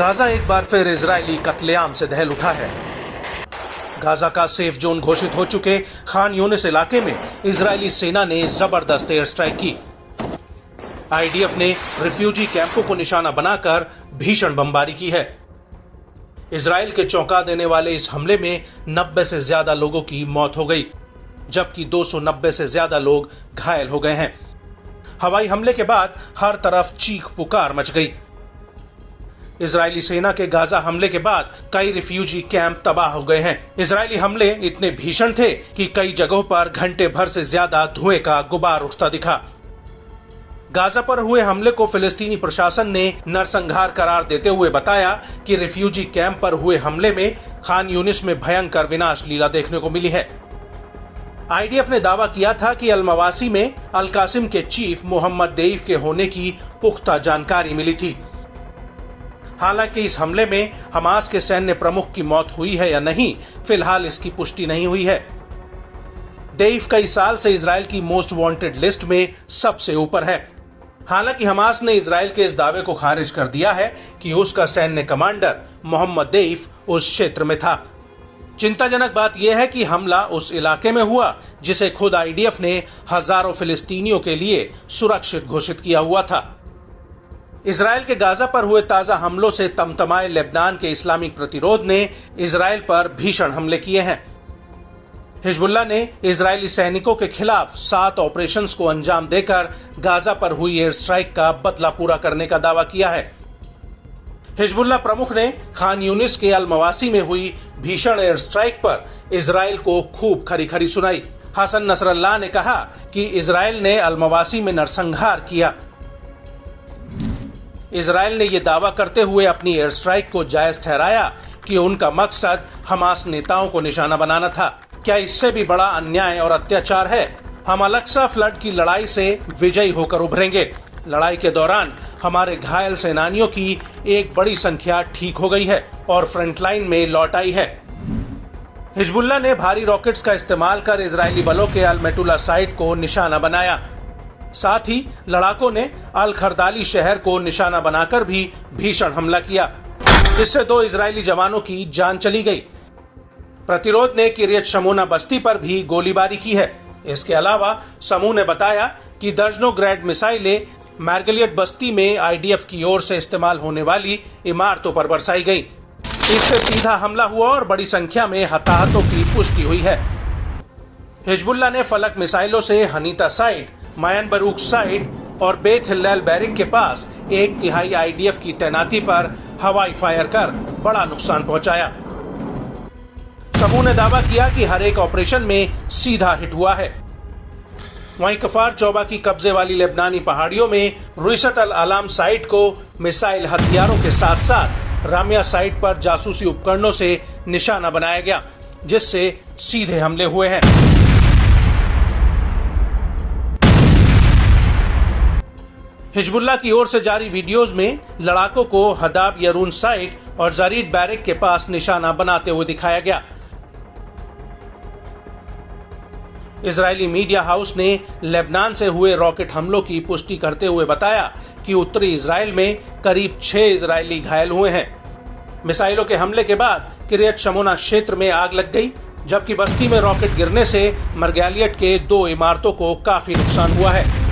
Gaza एक बार फिर Israeli कत्लेआम से दहल उठा है। गाजा का सेफ जोन घोषित हो चुके खान यूनिस इलाके में इजरायली सेना ने जबरदस्त एयर स्ट्राइक की। आईडीएफ ने रिफ्यूजी कैंपों को निशाना बनाकर भीषण बमबारी की है। इजरायल के चौंका देने वाले इस हमले में 90 से ज्यादा लोगों की मौत हो गई, जबकि 290 से ज्यादा लोग घायल हो गए हैं। हवाई हमले के बाद हर तरफ चीख पुकार मच गई। इजरायली सेना के गाजा हमले के बाद कई रिफ्यूजी कैंप तबाह हो गए हैं। इजरायली हमले इतने भीषण थे कि कई जगहों पर घंटे भर से ज्यादा धुएं का गुबार उठता दिखा। गाजा पर हुए हमले को फिलिस्तीनी प्रशासन ने नरसंहार करार देते हुए बताया कि रिफ्यूजी कैंप पर हुए हमले में खान यूनिस में भयंकर विनाश लीला देखने को मिली है। आईडीएफ ने दावा किया था कि अल-मवासी में अल कासिम के चीफ मोहम्मद देईफ के होने की पुख्ता जानकारी मिली थी। हालांकि इस हमले में हमास के सैन्य प्रमुख की मौत हुई है या नहीं, फिलहाल इसकी पुष्टि नहीं हुई है। देईफ कई साल से इजरायल की मोस्ट वांटेड लिस्ट में सबसे ऊपर है। हालांकि हमास ने इजरायल के इस दावे को खारिज कर दिया है कि उसका सैन्य कमांडर मोहम्मद देईफ उस क्षेत्र में था। चिंताजनक बात यह है कि हमला उस इलाके में हुआ जिसे खुद आईडीएफ ने हजारों फिलिस्तीनियों के लिए सुरक्षित घोषित किया हुआ था। इजरायल के गाजा पर हुए ताजा हमलों से तमतमाए लेबनान के इस्लामिक प्रतिरोध ने इजरायल पर भीषण हमले किए हैं। हिजबुल्लाह ने इजरायली सैनिकों के खिलाफ 7 ऑपरेशंस को अंजाम देकर गाजा पर हुई एयर स्ट्राइक का बदला पूरा करने का दावा किया है। हिजबुल्लाह प्रमुख ने खान यूनिस के अल-मवासी में हुई भीषण एयर स्ट्राइक पर इजरायल को खूब खरी खरी सुनाई। हसन नसरल्लाह ने कहा कि इजरायल ने अल-मवासी में नरसंहार किया। इजरायल ने यह दावा करते हुए अपनी एयर स्ट्राइक को जायज ठहराया कि उनका मकसद हमास नेताओं को निशाना बनाना था। क्या इससे भी बड़ा अन्याय और अत्याचार है? हम अल-अक्सा फ्लड की लड़ाई से विजयी होकर उभरेंगे। लड़ाई के दौरान हमारे घायल सेनानियों की एक बड़ी संख्या ठीक हो गई है और फ्रंटलाइन में लौट आई है। हिजबुल्लाह ने भारी रॉकेट्स का इस्तेमाल कर इजरायली बलों के अल-मेटुला साइट को निशाना बनाया। साथ ही लड़ाकों ने अल खरदाली शहर को निशाना बनाकर भी भीषण हमला किया। इससे 2 इजरायली जवानों की जान चली गई। प्रतिरोध ने किरियत शमोना बस्ती पर भी गोलीबारी की है। इसके अलावा समूह ने बताया कि दर्जनों ग्रैड मिसाइलें मार्गलियट बस्ती में आईडीएफ की ओर से इस्तेमाल होने वाली इमारतों पर बरसाई गई। इससे सीधा हमला हुआ और बड़ी संख्या में हताहतों की पुष्टि हुई है। हिजबुल्लाह ने फलक मिसाइलों से हनीता साइट, मायन बरूक साइट और बेत हिल्लैल बैरिक के पास 1/3 आईडीएफ की तैनाती पर हवाई फायर कर बड़ा नुकसान पहुंचाया। समूह ने दावा किया कि हर एक ऑपरेशन में सीधा हिट हुआ है। वहीं कफार चौबा की कब्जे वाली लेबनानी पहाड़ियों में रुइसत अल आलाम साइट को मिसाइल हथियारों के साथ साथ रामिया साइट पर जासूसी उपकरणों से निशाना बनाया गया, जिससे सीधे हमले हुए हैं। हिजबुल्लाह की ओर से जारी वीडियोस में लड़ाकों को हदाब यरून साइट और जरीद बैरिक के पास निशाना बनाते हुए दिखाया गया। इजरायली मीडिया हाउस ने लेबनान से हुए रॉकेट हमलों की पुष्टि करते हुए बताया कि उत्तरी इजरायल में करीब 6 इजरायली घायल हुए हैं। मिसाइलों के हमले के बाद किरियत शमोना क्षेत्र में आग लग गई, जबकि बस्ती में रॉकेट गिरने से मर्गालियट के 2 इमारतों को काफी नुकसान हुआ है।